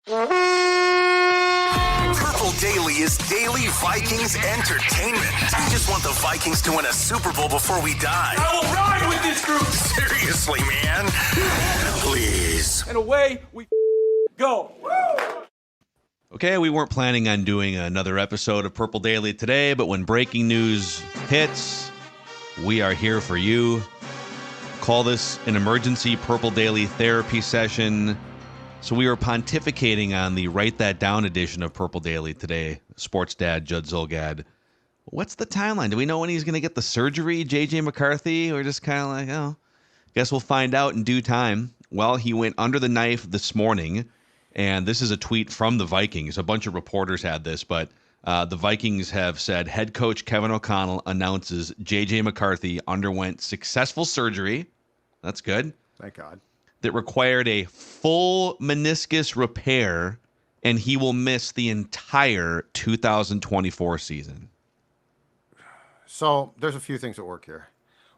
Purple Daily is daily Vikings entertainment. We just want the Vikings to win a Super Bowl before we die. I will ride with this group. Seriously, man. Please. And away we go. Okay, we weren't planning on doing another episode of Purple Daily today, but when breaking news hits, we are here for you. Call this an emergency Purple Daily therapy session. So we were pontificating on the Write That Down edition of Purple Daily today. Sports dad Judd Zulgad. What's the timeline? Do we know when he's going to get the surgery, JJ McCarthy? Or just kind of like, oh, guess we'll find out in due time. Well, he went under the knife this morning, and this is a tweet from the Vikings. A bunch of reporters had this, but the Vikings have said head coach Kevin O'Connell announces JJ McCarthy underwent successful surgery. That's good. Thank God. That required a full meniscus repair, and he will miss the entire 2024 season. So there's a few things at work here.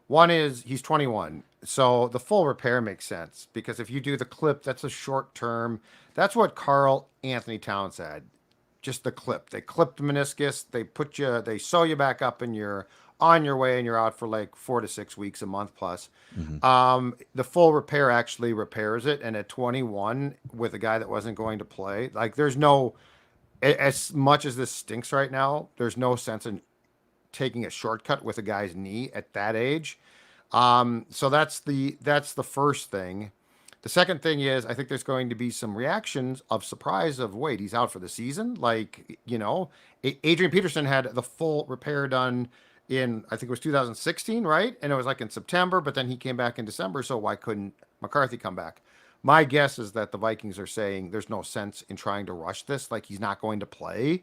One is he's 21, so the full repair makes sense because if you do the clip, that's a short term. That's what Carl Anthony Towns said. Just the clip. They clip the meniscus. They sew you back up, and you're on your way, and you're out for like 4 to 6 weeks, a month plus. Mm-hmm. The full repair actually repairs it. And at 21, with a guy that wasn't going to play, like there's no, as much as this stinks right now, there's no sense in taking a shortcut with a guy's knee at that age. So that's the first thing. The second thing is I think there's going to be some reactions of surprise of, wait, he's out for the season. Like, Adrian Peterson had the full repair done in, I think it was 2016, right? And it was like in September, but then he came back in December. So why couldn't McCarthy come back? My guess is that the Vikings are saying there's no sense in trying to rush this. Like, he's not going to play.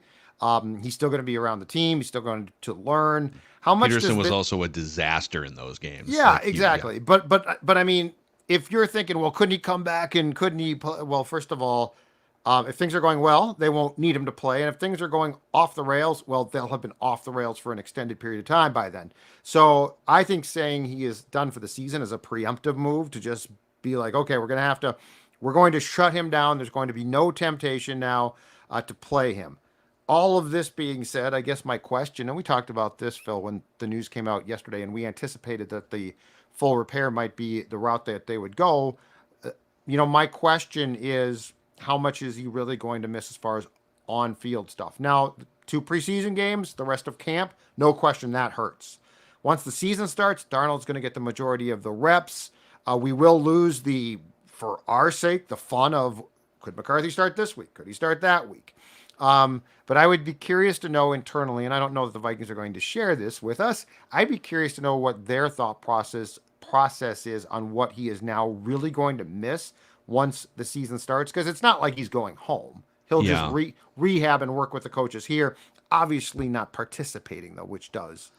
He's still going to be around the team. He's still going to learn. How much Peterson was also a disaster in those games. Yeah, exactly. But I mean, if you're thinking, well, couldn't he come back and couldn't he play? Well, first of all, if things are going well, they won't need him to play. And if things are going off the rails, well, they'll have been off the rails for an extended period of time by then. So I think saying he is done for the season is a preemptive move to just be like, okay, we're going to shut him down. There's going to be no temptation now to play him. All of this being said, I guess my question, and we talked about this, Phil, when the news came out yesterday, and we anticipated that the full repair might be the route that they would go. My question is, how much is he really going to miss as far as on-field stuff? Now, 2 preseason games, the rest of camp, no question that hurts. Once the season starts, Darnold's going to get the majority of the reps. We will lose for our sake, the fun of, could McCarthy start this week? Could he start that week? But I would be curious to know internally, and I don't know if the Vikings are going to share this with us. I'd be curious to know what their thought process is on what he is now really going to miss once the season starts, because it's not like he's going home. He'll just rehab and work with the coaches here. Obviously not participating, though, which is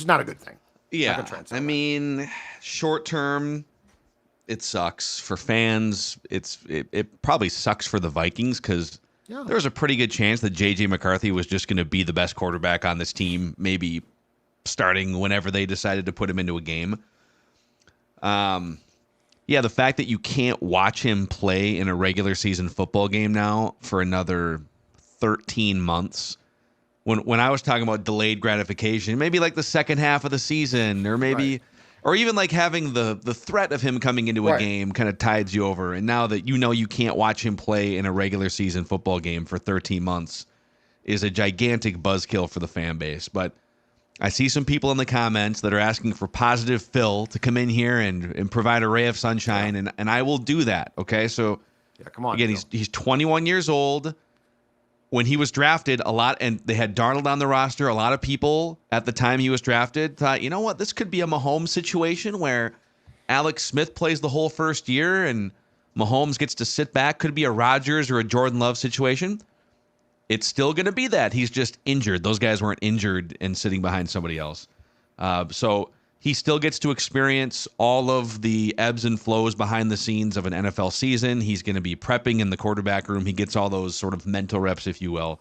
not a good thing. Yeah, I mean, short term, it sucks for fans. It probably sucks for the Vikings because there was a pretty good chance that JJ McCarthy was just going to be the best quarterback on this team, maybe starting whenever they decided to put him into a game. The fact that you can't watch him play in a regular season football game now for another 13 months. When I was talking about delayed gratification, maybe like the second half of the season, or maybe, or even like having the threat of him coming into a game kind of tides you over. And now that you can't watch him play in a regular season football game for 13 months is a gigantic buzzkill for the fan base. But I see some people in the comments that are asking for positive Phil to come in here and provide a ray of sunshine, and I will do that. Okay, so come on. Again, he's 21 years old. When he was drafted, and they had Darnold on the roster, a lot of people at the time he was drafted thought, you know what, this could be a Mahomes situation where Alex Smith plays the whole first year and Mahomes gets to sit back. Could be a Rodgers or a Jordan Love situation. It's still going to be that. He's just injured. Those guys weren't injured and sitting behind somebody else. So he still gets to experience all of the ebbs and flows behind the scenes of an NFL season. He's going to be prepping in the quarterback room. He gets all those sort of mental reps, if you will.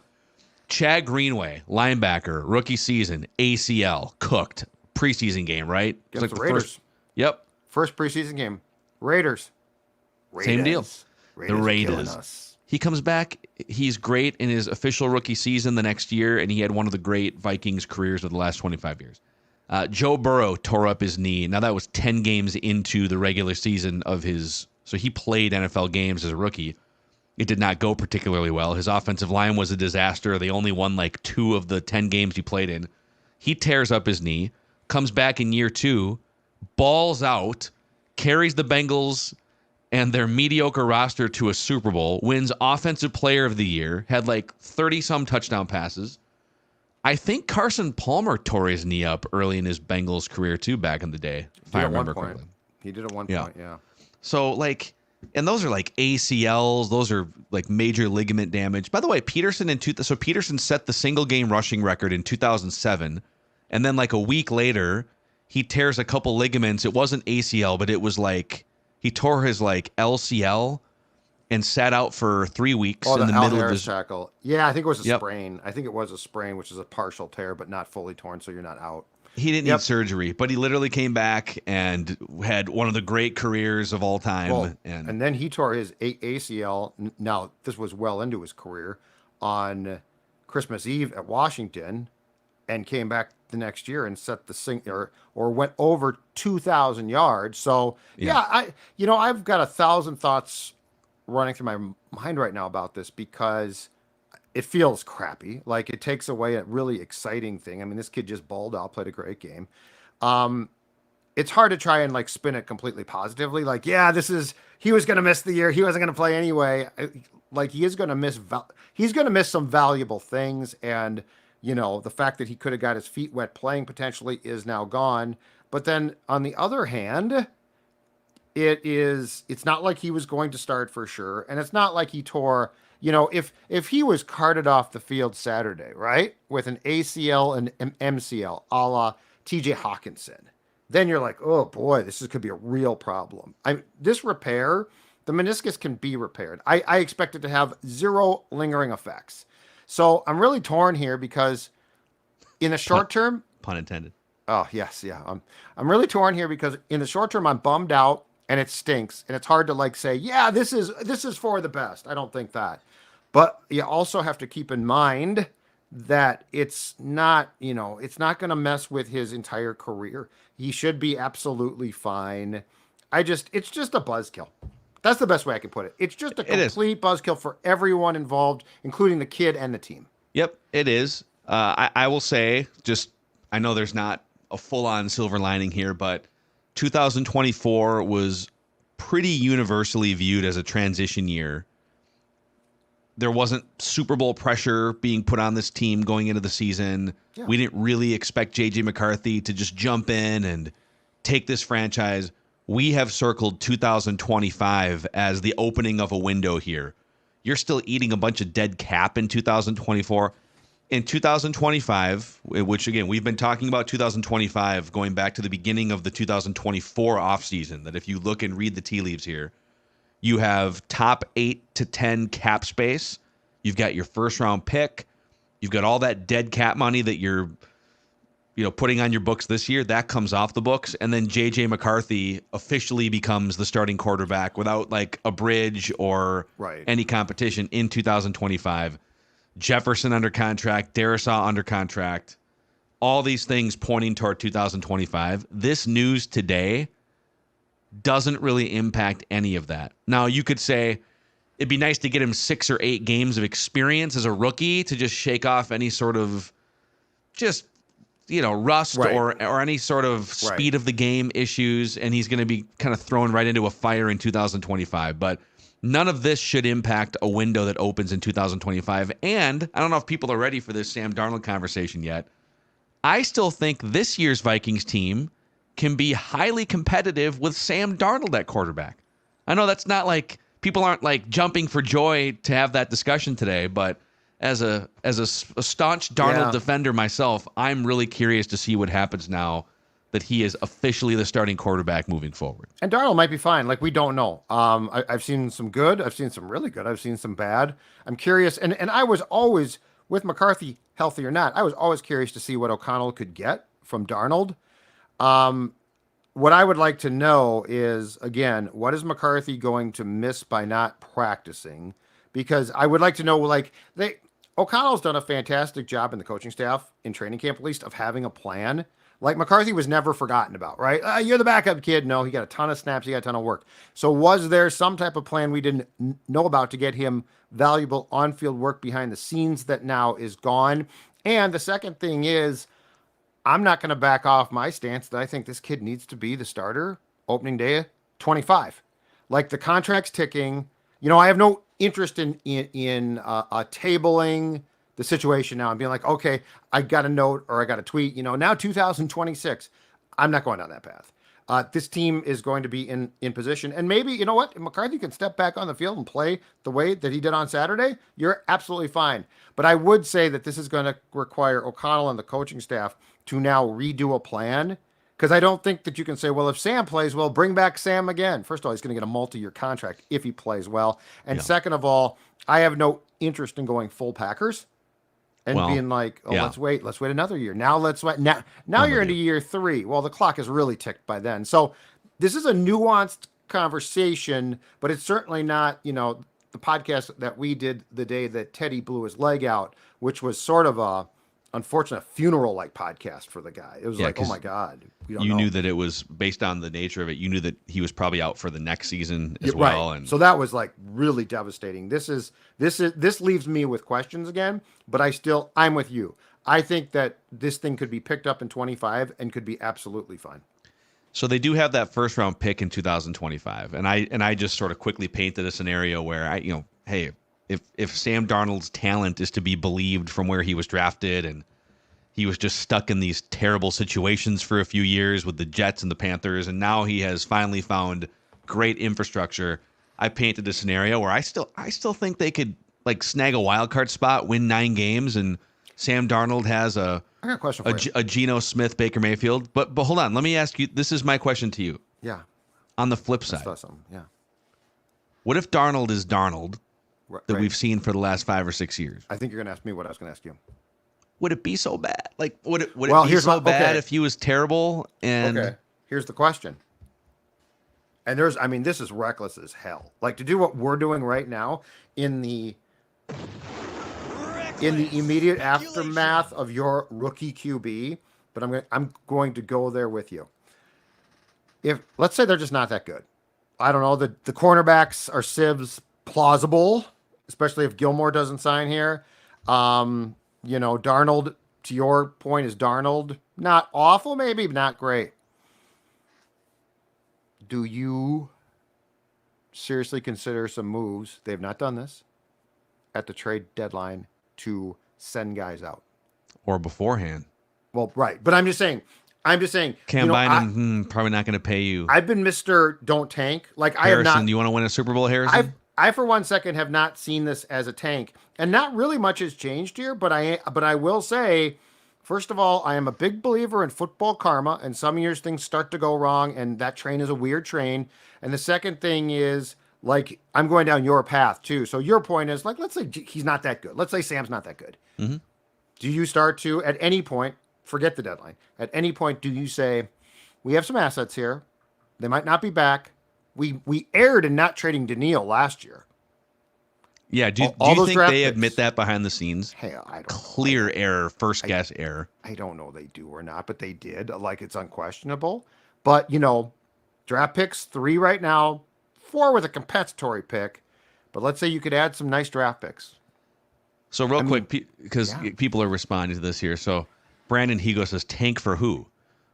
Chad Greenway, linebacker, rookie season, ACL, cooked. Preseason game, right? Against the Raiders. First preseason game. Raiders. Same deal. The Raiders. He comes back. He's great in his official rookie season the next year, and he had one of the great Vikings careers of the last 25 years. Joe Burrow tore up his knee. Now, that was 10 games into the regular season of his... So he played NFL games as a rookie. It did not go particularly well. His offensive line was a disaster. They only won like 2 of the 10 games he played in. He tears up his knee, comes back in year 2, balls out, carries the Bengals and their mediocre roster to a Super Bowl, wins Offensive Player of the Year, had like 30-some touchdown passes. I think Carson Palmer tore his knee up early in his Bengals career too back in the day, if I remember correctly. He did at one point, yeah. So, like, and those are like ACLs. Those are like major ligament damage. By the way, Peterson set the single game rushing record in 2007. And then like a week later, he tears a couple ligaments. It wasn't ACL, but it was like he tore his like LCL and sat out for 3 weeks in the middle of his tackle. Yeah, I think it was a sprain. I think it was a sprain, which is a partial tear, but not fully torn, so you're not out. He didn't need surgery, but he literally came back and had one of the great careers of all time. Well, and then he tore his ACL. Now, this was well into his career on Christmas Eve at Washington, and came back the next year and set the or went over 2,000 yards. So I've got 1,000 thoughts running through my mind right now about this because it feels crappy. Like it takes away a really exciting thing. I mean, this kid just balled out, played a great game. It's hard to try and like spin it completely positively. Like, yeah, he was going to miss the year. He wasn't going to play anyway. Like he is going to miss some valuable things. And, you know, the fact that he could have got his feet wet playing potentially is now gone. But then on the other hand, it's not like he was going to start for sure. And it's not like he tore, you know, if he was carted off the field Saturday, right, with an ACL and an MCL a la TJ Hawkinson, then you're like, oh boy, could be a real problem. This repair, the meniscus can be repaired. I expect it to have 0 lingering effects. So I'm really torn here because in the short term, pun intended. Oh yes. Yeah. I'm really torn here because in the short term, I'm bummed out and it stinks. And it's hard to like say, yeah, this is for the best. I don't think that, but you also have to keep in mind that it's not going to mess with his entire career. He should be absolutely fine. It's just a buzzkill. That's the best way I can put it. It's just a complete buzzkill for everyone involved, including the kid and the team. Yep, it is. I will say, I know there's not a full-on silver lining here, but 2024 was pretty universally viewed as a transition year. There wasn't Super Bowl pressure being put on this team going into the season. Yeah. We didn't really expect JJ McCarthy to just jump in and take this franchise. We have circled 2025 as the opening of a window here. You're still eating a bunch of dead cap in 2024. In 2025, which again, we've been talking about 2025 going back to the beginning of the 2024 offseason, that if you look and read the tea leaves here, you have top 8 to 10 cap space. You've got your first round pick. You've got all that dead cap money that you're putting on your books this year. That comes off the books. And then JJ McCarthy officially becomes the starting quarterback without like a bridge or any competition in 2025. Jefferson under contract, Darisaw under contract, all these things pointing toward 2025. This news today doesn't really impact any of that. Now, you could say it'd be nice to get him 6 or 8 games of experience as a rookie to just shake off any sort of rust or any sort of speed of the game issues, and he's going to be kind of thrown right into a fire in 2025. But none of this should impact a window that opens in 2025. And I don't know if people are ready for this Sam Darnold conversation yet. I still think this year's Vikings team can be highly competitive with Sam Darnold at quarterback. I know that's not like people aren't like jumping for joy to have that discussion today, but as a staunch Darnold defender myself, I'm really curious to see what happens now that he is officially the starting quarterback moving forward. And Darnold might be fine. Like, we don't know. I've seen some good. I've seen some really good. I've seen some bad. I'm curious. And I was always, with McCarthy, healthy or not, I was always curious to see what O'Connell could get from Darnold. What I would like to know is, again, what is McCarthy going to miss by not practicing? because I would like to know, like, O'Connell's done a fantastic job in the coaching staff in training camp, at least, of having a plan. Like, McCarthy was never forgotten about, right? You're the backup kid. No, he got a ton of snaps. He got a ton of work. So was there some type of plan we didn't know about to get him valuable on-field work behind the scenes that now is gone? And the second thing is, I'm not going to back off my stance that I think this kid needs to be the starter opening day 25. Like, the contract's ticking. I have no interest in tabling the situation now and being like, okay, I got a note or I got a tweet, now 2026. I'm not going down that path. This team is going to be in position. And maybe, you know what? If McCarthy can step back on the field and play the way that he did on Saturday, you're absolutely fine. But I would say that this is going to require O'Connell and the coaching staff to now redo a plan. Because I don't think that you can say, well, if Sam plays well, bring back Sam again. First of all, he's going to get a multi-year contract if he plays well. And second of all, I have no interest in going full Packers and being like, let's wait another year. Now let's wait. Now you're into year 3. Well, the clock is really ticked by then. So this is a nuanced conversation, but it's certainly not, the podcast that we did the day that Teddy blew his leg out, which was sort of a unfortunate funeral-like podcast for the guy. It was like, oh my God. You knew that it was based on the nature of it. You knew that he was probably out for the next season as well. Right. And so that was like really devastating. This leaves me with questions again, but I'm with you. I think that this thing could be picked up in 25 and could be absolutely fine. So they do have that first round pick in 2025. And I just sort of quickly painted a scenario where hey, if Sam Darnold's talent is to be believed from where he was drafted, and he was just stuck in these terrible situations for a few years with the Jets and the Panthers, and now he has finally found great infrastructure, I painted a scenario where I still think they could like snag a wild card spot, win 9 games, and Sam Darnold has I got a question for you. a Geno Smith, Baker Mayfield. But hold on, let me ask you. This is my question to you. Yeah. On the flip side, yeah. What if Darnold is Darnold that Right. we've seen for the last 5 or 6 years? I think you're going to ask me what I was going to ask you. Would it be so bad? Like, would it be so bad if he was terrible? And okay, here's the question. And this is reckless as hell. Like, to do what we're doing right now in the immediate aftermath of your rookie QB, but I'm going to go there with you. If let's say they're just not that good. I don't know, the cornerbacks are sieves plausible, especially if Gilmore doesn't sign here. Darnold, to your point, is Darnold not awful, maybe, but not great. Do you seriously consider some moves? They've not done this at the trade deadline to send guys out or beforehand. Well, right, but I'm just saying. Cam Bynum, probably not going to pay you. I've been Mr. Don't Tank. Like, Harrison, I have not. Do you want to win a Super Bowl, Harrison? I for one second have not seen this as a tank, and not really much has changed here. But I will say, first of all, I am a big believer in football karma, and some years things start to go wrong, and that train is a weird train. And the second thing is, like, I'm going down your path too. So your point is, like, let's say he's not that good. Let's say Sam's not that good. Mm-hmm. Do you start to, at any point, forget the deadline, at any point, do you say, we have some assets here, they might not be back. We erred in not trading Daniil last year. Yeah, do you think they admit that behind the scenes? Hey, I don't. Clear error, first guess error. I don't know they do or not, but they did. Like, it's unquestionable. But, draft picks 3 right now, 4 with a compensatory pick. But let's say you could add some nice draft picks. So real quick, because people are responding to this here. So Brandon Higo says, tank for who?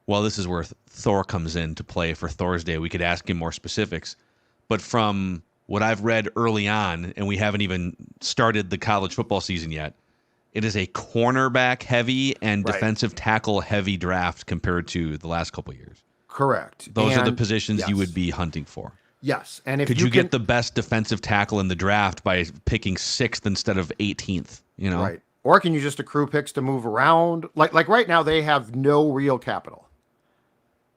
Well, this is where Thor comes in to play for Thor's Day. We could ask him more specifics. But from what I've read early on, and we haven't even started the college football season yet, it is a cornerback heavy and defensive tackle heavy draft compared to the last couple of years. Correct. Those are the positions you would be hunting for. Yes. And if could you get the best defensive tackle in the draft by picking 6th instead of 18th? Right. Or can you just accrue picks to move around? Like right now, they have no real capital.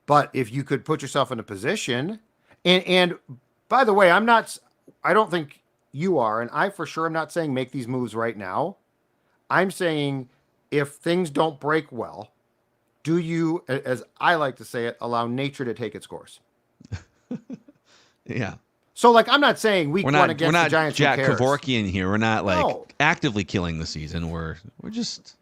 But if you could put yourself in a position, and by the way, I don't think you are, and I for sure am not saying make these moves right now. I'm saying if things don't break well, do you, as I like to say it, allow nature to take its course? Yeah. So, like, I'm not saying week we're one not against the Giants. Jack who cares? Kevorkian here. We're not like No. actively killing the season. We're just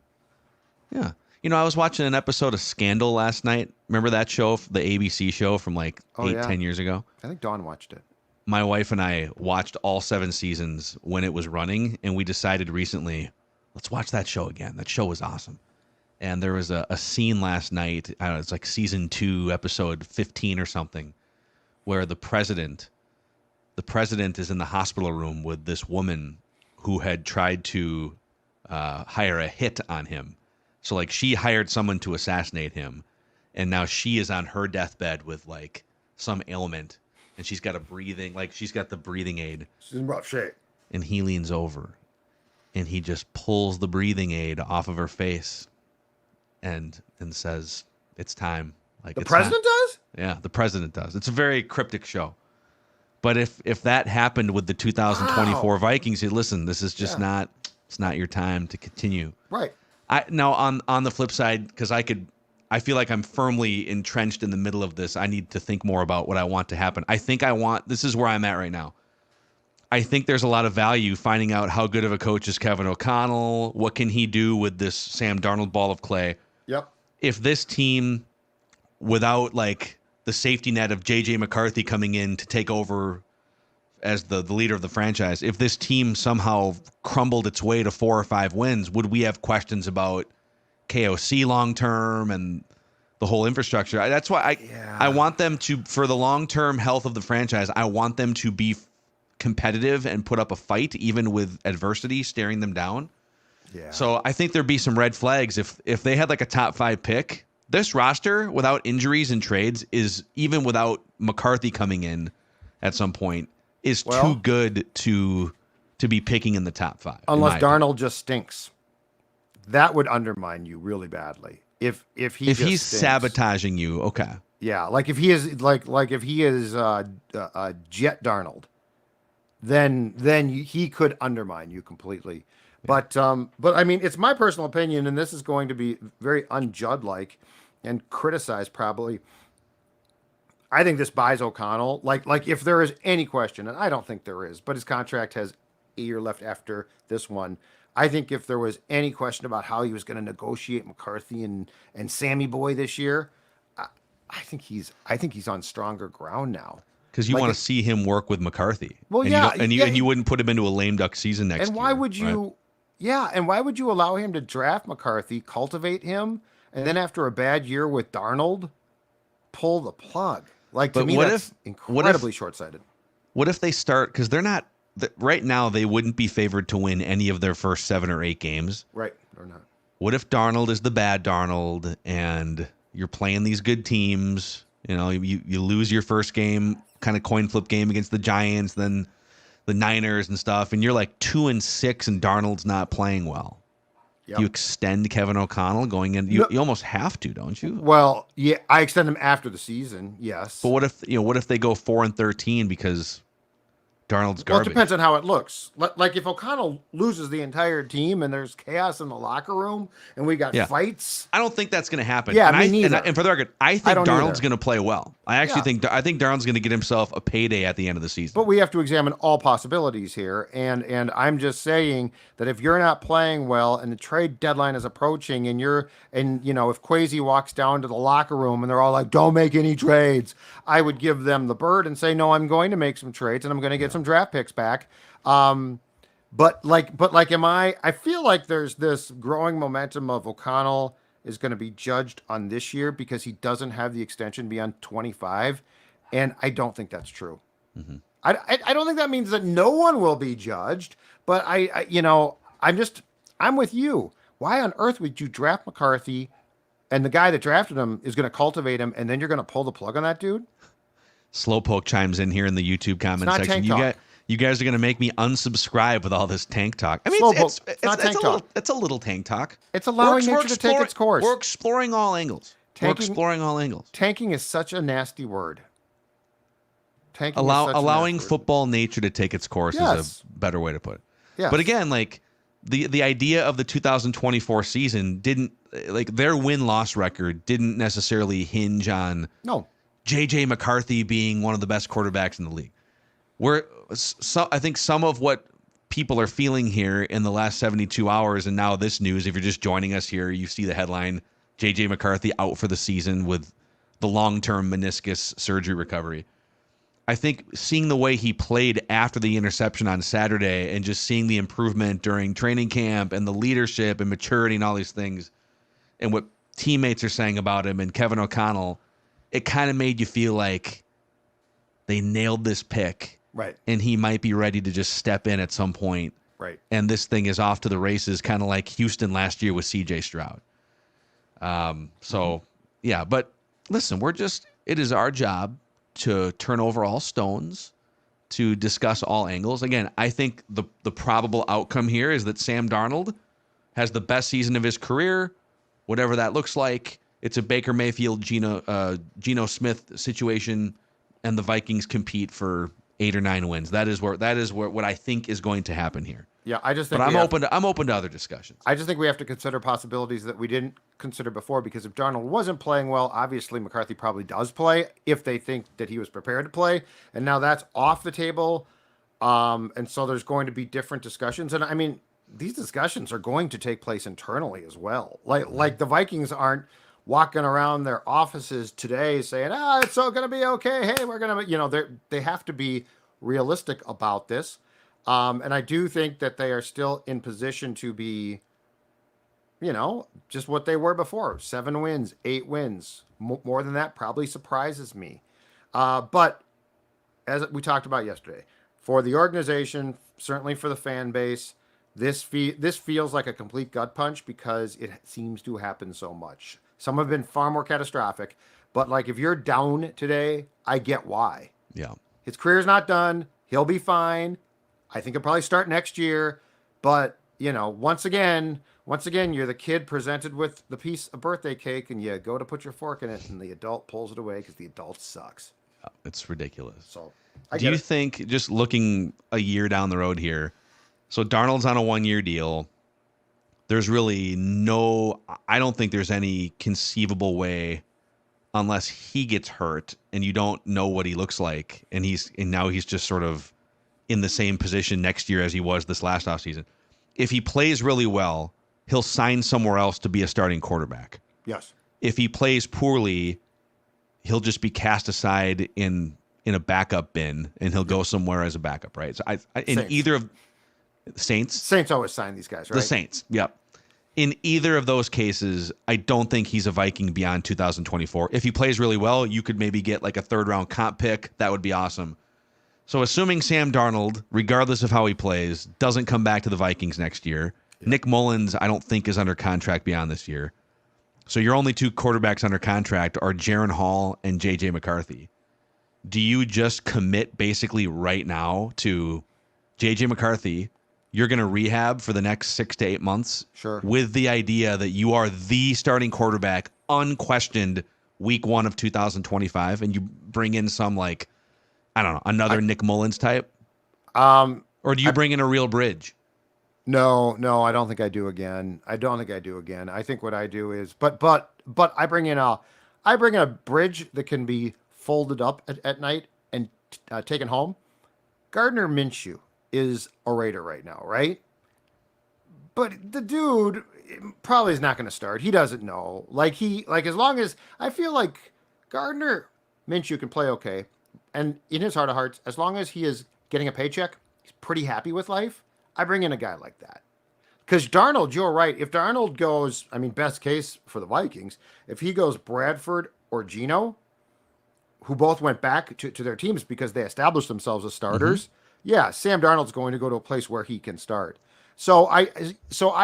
yeah. I was watching an episode of Scandal last night. Remember that show, the ABC show from like 10 years ago? I think Dawn watched it. My wife and I watched all 7 seasons when it was running, and we decided recently, let's watch that show again. That show was awesome. And there was a scene last night, I don't know, it's like season 2, episode 15 or something, where the president is in the hospital room with this woman who had tried to hire a hit on him. So like she hired someone to assassinate him, and now she is on her deathbed with like some ailment, and she's got the breathing aid. She's in rough shape. And he leans over, and he just pulls the breathing aid off of her face, and says, "It's time." Like the president does? Yeah, the president does. It's a very cryptic show. But if that happened with the 2024 Vikings, listen, this is just not. It's not your time to continue. Right. Now on the flip side, because I feel like I'm firmly entrenched in the middle of this. I need to think more about what I want to happen. This is where I'm at right now. I think there's a lot of value finding out how good of a coach is Kevin O'Connell. What can he do with this Sam Darnold ball of clay? Yep. If this team, without like the safety net of JJ McCarthy coming in to take over as the leader of the franchise, if this team somehow crumbled its way to 4 or 5 wins, would we have questions about KOC long term and the whole infrastructure? That's why I want them to, for the long term health of the franchise, I want them to be competitive and put up a fight even with adversity staring them down. Yeah. So I think there'd be some red flags if they had like a top 5 pick. This roster without injuries and trades is, even without McCarthy coming in at some point, is too good to be picking in the top 5. Unless Darnold just stinks. That would undermine you really badly. If he's sabotaging you, okay. Yeah, like if he is like if he is Jet Darnold, then he could undermine you completely. Yeah. But I mean, it's my personal opinion, and this is going to be very un-Judd-like and criticized probably. I think this buys O'Connell. Like if there is any question, and I don't think there is, but his contract has a year left after this one. I think if there was any question about how he was going to negotiate McCarthy and Sammy Boy this year, I think he's on stronger ground now. Because you want to see him work with McCarthy. Well, and you wouldn't put him into a lame duck season next year. And why would you? Right? Yeah, and why would you allow him to draft McCarthy, cultivate him, and then after a bad year with Darnold, pull the plug? Like, to me, that's incredibly short-sighted. What if they start, because they're not, right now they wouldn't be favored to win any of their first 7 or 8 games. Right, or not. What if Darnold is the bad Darnold and you're playing these good teams, you lose your first game, kind of coin flip game against the Giants, then the Niners and stuff, and you're like 2-6 and Darnold's not playing well. Yep. You extend Kevin O'Connell going in. You almost have to, don't you? Well, yeah, I extend him after the season. Yes. But what if they go 4-13 because Darnold's garbage? Well, it depends on how it looks. Like if O'Connell loses the entire team and there's chaos in the locker room and we got fights. I don't think that's going to happen. Yeah, me neither. And for the record, I think Darnold's going to play well. I think Darnold's going to get himself a payday at the end of the season. But we have to examine all possibilities here, and I'm just saying that if you're not playing well and the trade deadline is approaching, and if Kwesi walks down to the locker room and they're all like, "Don't make any trades," I would give them the bird and say, "No, I'm going to make some trades and I'm going to get some draft picks back." But I feel like there's this growing momentum of O'Connell is going to be judged on this year because he doesn't have the extension beyond 25. And I don't think that's true. Mm-hmm. I don't think that means that no one will be judged, but I'm with you. Why on earth would you draft McCarthy and the guy that drafted him is going to cultivate him and then you're going to pull the plug on that dude? Slowpoke chimes in here in the YouTube comment section. You guys are going to make me unsubscribe with all this tank talk. I mean, it's a little tank talk. It's allowing nature to take its course. We're exploring all angles. Tanking is such a nasty word. Allowing football nature to take its course is a better way to put it. Yes. But again, like the idea of the 2024 season their win-loss record didn't necessarily hinge on JJ McCarthy being one of the best quarterbacks in the league. I think some of what people are feeling here in the last 72 hours, and now this news, if you're just joining us here, you see the headline, JJ McCarthy out for the season with the long-term meniscus surgery recovery. I think seeing the way he played after the interception on Saturday and just seeing the improvement during training camp and the leadership and maturity and all these things and what teammates are saying about him and Kevin O'Connell, it kind of made you feel like they nailed this pick. Right. And he might be ready to just step in at some point. Right. And this thing is off to the races, kind of like Houston last year with CJ Stroud. Yeah, but listen, it is our job to turn over all stones, to discuss all angles. Again, I think the probable outcome here is that Sam Darnold has the best season of his career, whatever that looks like. It's a Baker Mayfield, Geno Smith situation, and the Vikings compete for 8 or 9 wins. That is what I think is going to happen here. Yeah, I just think. But I'm open to other discussions. I just think we have to consider possibilities that we didn't consider before, because if Darnold wasn't playing well, obviously McCarthy probably does play if they think that he was prepared to play, and now that's off the table. And so there's going to be different discussions, and I mean, these discussions are going to take place internally as well. Like the Vikings aren't walking around their offices today saying, it's all going to be okay. Hey, we're going to, they have to be realistic about this. And I do think that they are still in position to be, just what they were before. 7 wins, 8 wins. More than that probably surprises me. But as we talked about yesterday, for the organization, certainly for the fan base, this feels like a complete gut punch because it seems to happen so much. Some have been far more catastrophic, but like if you're down today, I get why. Yeah. His career's not done. He'll be fine. I think he'll probably start next year. But, once again, you're the kid presented with the piece of birthday cake and you go to put your fork in it and the adult pulls it away because the adult sucks. It's ridiculous. So do you think, just looking a year down the road here, so Darnold's on a 1-year deal. There's really I don't think there's any conceivable way, unless he gets hurt and you don't know what he looks like, and now he's just sort of in the same position next year as he was this last offseason. If he plays really well, he'll sign somewhere else to be a starting quarterback. Yes. If he plays poorly, he'll just be cast aside in a backup bin, and he'll go somewhere as a backup, right? So either of Saints always sign these guys, right? The Saints, yep. In either of those cases, I don't think he's a Viking beyond 2024. If he plays really well, you could maybe get like a 3rd-round comp pick. That would be awesome. So assuming Sam Darnold, regardless of how he plays, doesn't come back to the Vikings next year, Nick Mullins, I don't think, is under contract beyond this year. So your only 2 quarterbacks under contract are Jaron Hall and JJ McCarthy. Do you just commit basically right now to JJ McCarthy? You're going to rehab for the next 6 to 8 months, sure, with the idea that you are the starting quarterback, unquestioned, week 1 of 2025, and you bring in some another Nick Mullins type? Or do you bring in a real bridge? No, I don't think I do again. I think what I do is, but I bring in a bridge that can be folded up at night and taken home. Gardner Minshew is a Raider right now, right? But the dude probably is not going to start. He doesn't know. As long as I feel like Gardner Minshew can play okay, and in his heart of hearts, as long as he is getting a paycheck, he's pretty happy with life. I bring in a guy like that. Because Darnold, you're right. If Darnold goes, best case for the Vikings, if he goes Bradford or Geno, who both went back to their teams because they established themselves as starters. Mm-hmm. Yeah, Sam Darnold's going to go to a place where he can start. So I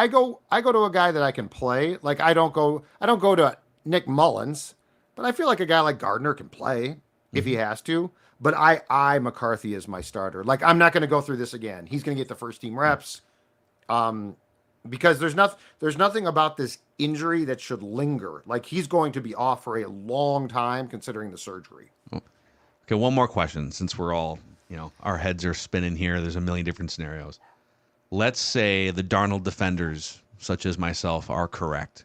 go to a guy that I can play. Like I don't go to Nick Mullins, but I feel like a guy like Gardner can play if he has to. But I McCarthy is my starter. Like I'm not going to go through this again. He's going to get the first team reps. Because there's nothing about this injury that should linger. Like he's going to be off for a long time considering the surgery. Okay, one more question since we're all, our heads are spinning here. There's a million different scenarios. Let's say the Darnold defenders, such as myself, are correct,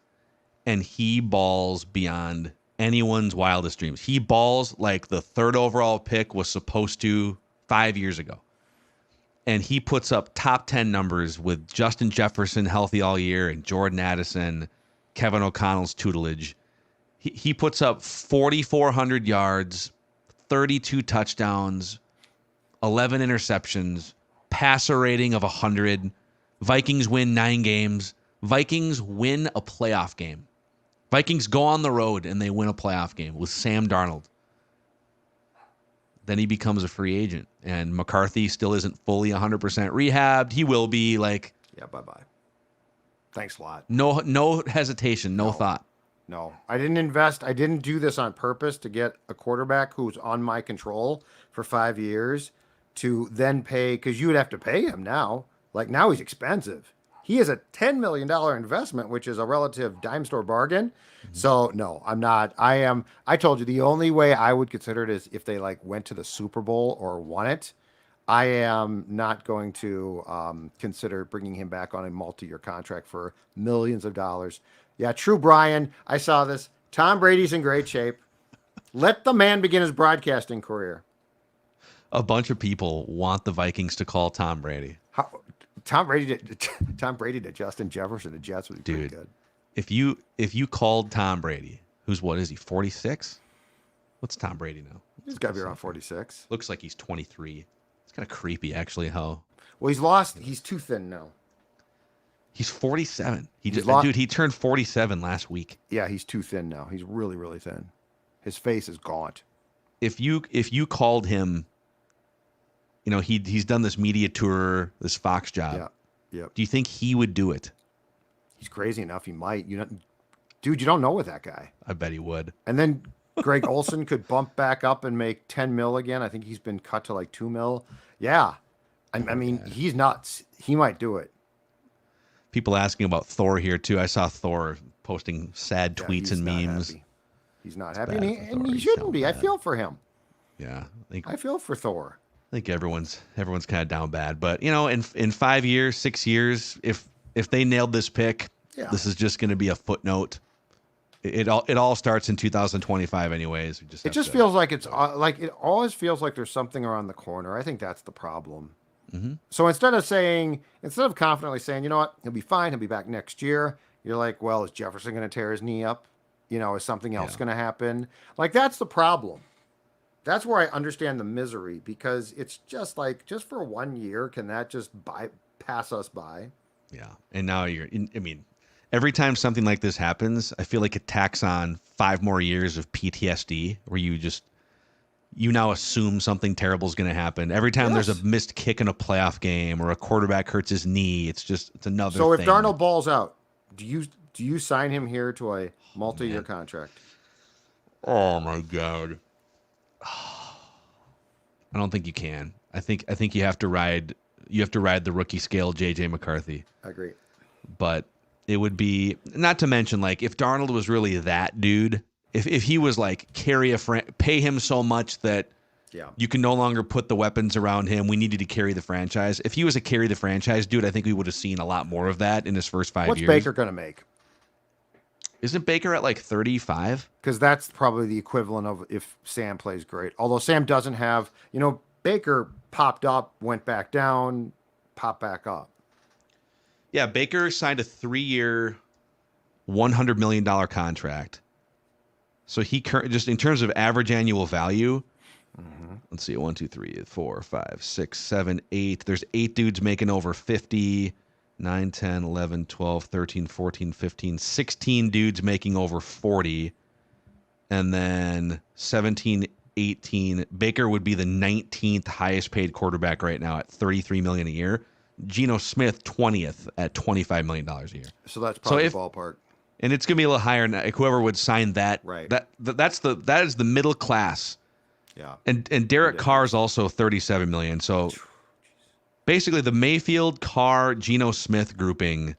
and he balls beyond anyone's wildest dreams. He balls like the 3rd overall pick was supposed to 5 years ago. And he puts up top 10 numbers with Justin Jefferson healthy all year and Jordan Addison, Kevin O'Connell's tutelage. He puts up 4,400 yards, 32 touchdowns, 11 interceptions, passer rating of 100. Vikings win 9 games. Vikings win a playoff game. Vikings go on the road and they win a playoff game with Sam Darnold. Then he becomes a free agent. And McCarthy still isn't fully 100% rehabbed. He will be like... Yeah, bye-bye. Thanks a lot. No hesitation, no thought. No, I didn't invest. I didn't do this on purpose to get a quarterback who's on my control for 5 years to then pay, because you would have to pay him now. Like, now he's expensive. He is a $10 million investment, which is a relative dime store bargain. So no, I'm not. I told you the only way I would consider it is if they like went to the Super Bowl or won it. I am not going to consider bringing him back on a multi-year contract for millions of dollars. Yeah, true, Brian. I saw this. Tom Brady's in great shape. Let the man begin his broadcasting career. A bunch of people want the Vikings to call Tom Brady. Tom Brady to Justin Jefferson to Jets would be pretty good. If you called Tom Brady, what is he, 46? What's Tom Brady now? He's got to be around 46. Looks like he's 23. It's kind of creepy, actually, how... Well, he's too thin now. He's 47. He turned 47 last week. Yeah, he's too thin now. He's really, really thin. His face is gaunt. If you called him, he's done this media tour, this Fox job. Yeah. Yep. Do you think he would do it? He's crazy enough. He might. Dude, you don't know with that guy. I bet he would. And then Greg Olson could bump back up and make 10 mil again. I think he's been cut to like 2 mil. Yeah. I mean, he's nuts. He might do it. People asking about Thor here too. I saw Thor posting sad tweets and memes. He's not happy, and he shouldn't be. Bad. I feel for him. Yeah, I feel for Thor. I think everyone's kind of down bad, but in 5 years, 6 years, if they nailed this pick, this is just going to be a footnote. It all starts in 2025, anyways. It just feels like it always feels like there's something around the corner. I think that's the problem. Mm-hmm. So instead of confidently saying, you know what, he'll be fine, he'll be back next year, you're like, well, is Jefferson going to tear his knee up? Is something else going to happen? Like, that's the problem. That's where I understand the misery, because it's just like, just for 1 year, can that just pass us by? Yeah. And now every time something like this happens, I feel like it tacks on 5 more years of PTSD, where you now assume something terrible is going to happen. Every time there's a missed kick in a playoff game or a quarterback hurts his knee, it's another thing. So if Darnold balls out, do you sign him here to a multi-year contract? Oh my God. I don't think you can. I think you have to ride the rookie scale JJ McCarthy. I agree. But it would be, not to mention, like, if Darnold was really that dude, if he was like pay him so much that you can no longer put the weapons around him, we needed to carry the franchise. If he was a carry the franchise dude, I think we would have seen a lot more of that in his first 5 years. What's Baker going to make? Isn't Baker at like 35? Because that's probably the equivalent of if Sam plays great. Although Sam doesn't have, Baker popped up, went back down, popped back up. Yeah, Baker signed a 3-year, $100 million contract. So he just in terms of average annual value, let's see, 1, 2, 3, 4, 5, 6, 7, 8. There's 8 dudes making over 50. 9, 10, 11, 12, 13, 14, 15, 16 dudes making over 40. And then 17, 18. Baker would be the 19th highest paid quarterback right now at $33 million a year. Geno Smith, 20th at $25 million a year. So that's probably the ballpark. And it's going to be a little higher now. Whoever would sign that, right? That is the middle class. Yeah. And Derek Carr is also $37 million. So basically the Mayfield, Carr, Geno Smith grouping,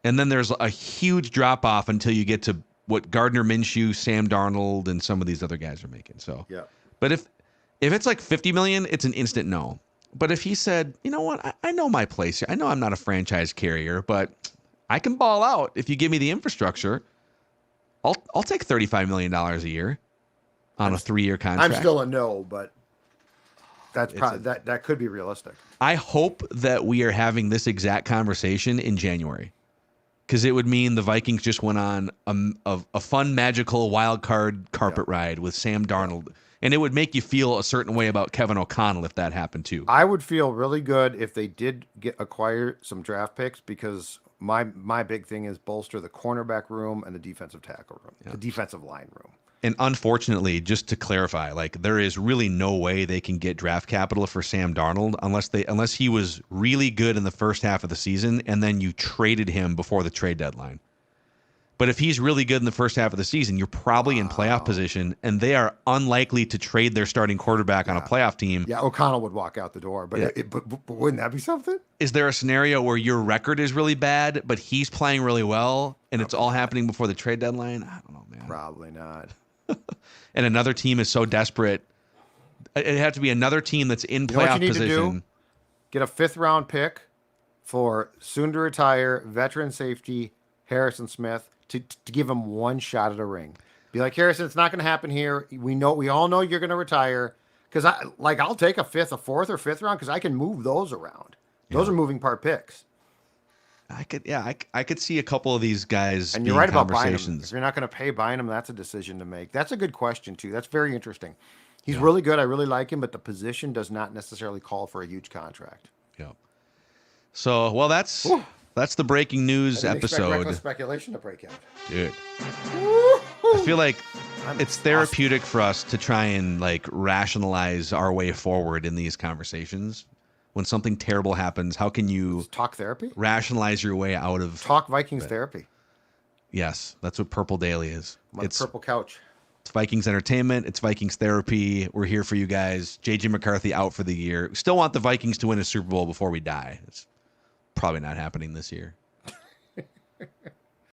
and then there's a huge drop off until you get to what Gardner Minshew, Sam Darnold, and some of these other guys are making. So yeah. But if it's like $50 million, it's an instant no. But if he said, you know what, I know my place here. I know I'm not a franchise carrier, but I can ball out if you give me the infrastructure. I'll take $35 million a year on a 3-year contract. I'm still a no, but That's probably that could be realistic. I hope that we are having this exact conversation in January, because it would mean the Vikings just went on a fun, magical wild card carpet ride with Sam Darnold, and it would make you feel a certain way about Kevin O'Connell if that happened too. I would feel really good if they did acquire some draft picks, because my big thing is bolster the cornerback room and the defensive tackle room, the defensive line room. And unfortunately, just to clarify, like, there is really no way they can get draft capital for Sam Darnold unless he was really good in the first half of the season and then you traded him before the trade deadline. But if he's really good in the first half of the season, you're probably in playoff position, and they are unlikely to trade their starting quarterback on a playoff team. Yeah, O'Connell would walk out the door, but but wouldn't that be something? Is there a scenario where your record is really bad, but he's playing really well, and it's all happening before the trade deadline? I don't know, man. Probably not. And another team is so desperate. It'd have to be another team that's in playoff position. To do? Get a 5th-round pick for soon-to-retire veteran safety Harrison Smith to give him one shot at a ring. Be like, Harrison, it's not going to happen here. We all know you're going to retire. Because I'll take a 4th or 5th round because I can move those around. Those are moving part picks. I could see a couple of these guys. And you're right about buying them. If you're not going to pay buying them, that's a decision to make. That's a good question too. That's very interesting. He's really good. I really like him, but the position does not necessarily call for a huge contract. Yeah. So, well, that's the breaking news episode. Reckless speculation to break out, dude. I feel like it's therapeutic for us to try and like rationalize our way forward in these conversations. When something terrible happens, how can you talk therapy? Rationalize your way out of talk Vikings therapy. Yes, that's what Purple Daily is. It's purple couch. It's Vikings entertainment. It's Vikings therapy. We're here for you guys. JJ McCarthy out for the year. We still want the Vikings to win a Super Bowl before we die. It's probably not happening this year.